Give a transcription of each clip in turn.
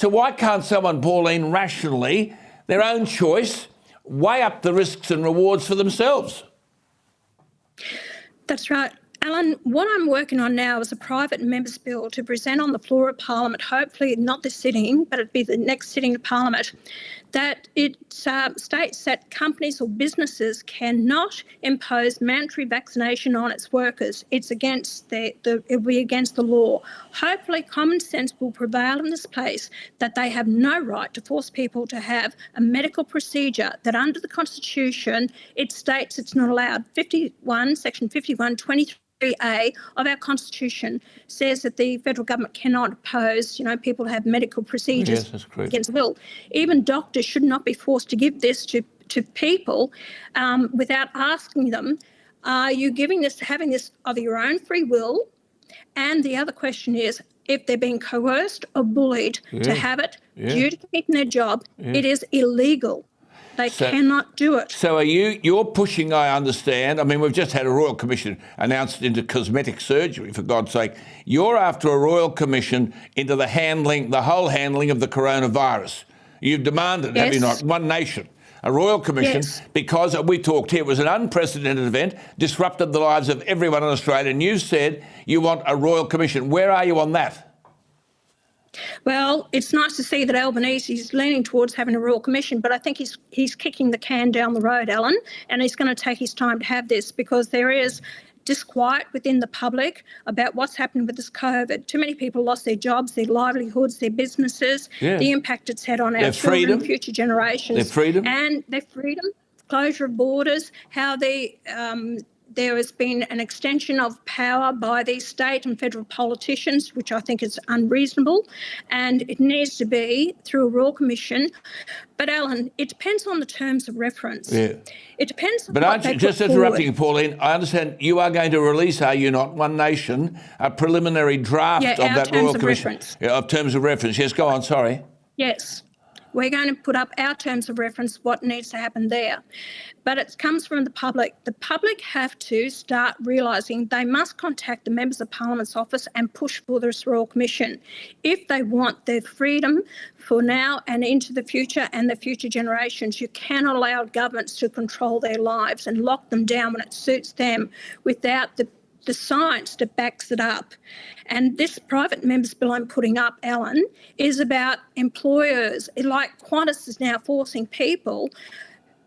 So why can't someone, Pauline, rationally, their own choice, weigh up the risks and rewards for themselves? That's right. Alan, what I'm working on now is a private member's bill to present on the floor of Parliament, hopefully not this sitting, but it'd be the next sitting of Parliament, that it states that companies or businesses cannot impose mandatory vaccination on its workers. It's against it'll be against the law. Hopefully common sense will prevail in this place that they have no right to force people to have a medical procedure that under the Constitution it states it's not allowed. Section 51(23) A of our Constitution says that the federal government cannot oppose, people to have medical procedures against the will. Even doctors should not be forced to give this to people without asking them, are you having this of your own free will? And the other question is, if they're being coerced or bullied to have it due to keeping their job, it is illegal. They cannot do it. So you're pushing, I understand. I mean, we've just had a Royal Commission announced into cosmetic surgery, for God's sake. You're after a Royal Commission into the whole handling of the coronavirus. You've demanded, have you not, One Nation, a Royal Commission, because we talked here, it was an unprecedented event, disrupted the lives of everyone in Australia, and you said you want a Royal Commission. Where are you on that? Well, it's nice to see that Albanese is leaning towards having a Royal Commission, but I think he's kicking the can down the road, Alan, and he's going to take his time to have this because there is disquiet within the public about what's happened with this COVID. Too many people lost their jobs, their livelihoods, their businesses, the impact it's had on our children and future generations. Their freedom. And their freedom, closure of borders, how there has been an extension of power by these state and federal politicians, which I think is unreasonable, and it needs to be through a Royal Commission. But, Alan, it depends on the terms of reference. Yeah. It depends on what they put just interrupting you, Pauline, I understand you are going to release, are you not, One Nation, a preliminary draft of that Royal Commission? Of terms of reference. Yes, go on, sorry. Yes. We're going to put up our terms of reference, what needs to happen there. But it comes from the public. The public have to start realising they must contact the Members of Parliament's office and push for this Royal Commission if they want their freedom for now and into the future and the future generations. You cannot allow governments to control their lives and lock them down when it suits them without the science that backs it up. And this private members bill I'm putting up, Alan, is about employers. Like Qantas is now forcing people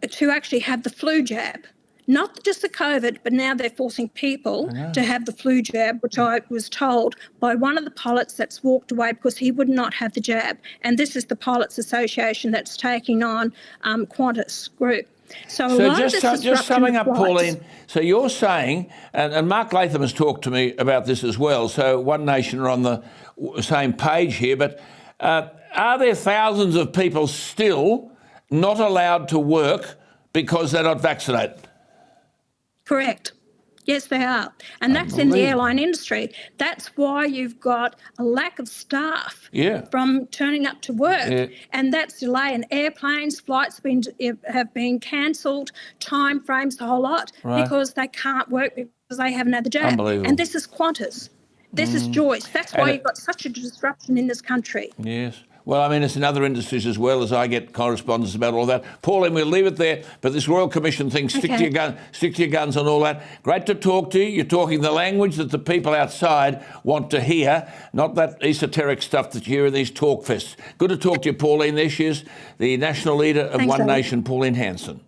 to actually have the flu jab. Not just the COVID, but now they're forcing people to have the flu jab, which I was told by one of the pilots that's walked away because he would not have the jab. And this is the Pilots Association that's taking on Qantas Group. So just summing up, Pauline, so you're saying, and Mark Latham has talked to me about this as well, so One Nation are on the same page here, but are there thousands of people still not allowed to work because they're not vaccinated? Correct. Yes, they are. And that's in the airline industry. That's why you've got a lack of staff from turning up to work. Yeah. And that's delay in airplanes, flights have been cancelled, time frames, the whole lot, because they can't work because they haven't had the jab. Unbelievable. And this is Qantas. This is Joyce. That's why you've got such a disruption in this country. Yes. Well, I mean, it's in other industries as well, as I get correspondence about all that. Pauline, we'll leave it there, but this Royal Commission thing, stick to your guns on all that. Great to talk to you. You're talking the language that the people outside want to hear, not that esoteric stuff that you hear in these talk fests. Good to talk to you, Pauline. There she is, the national leader of One Nation, Pauline Hanson.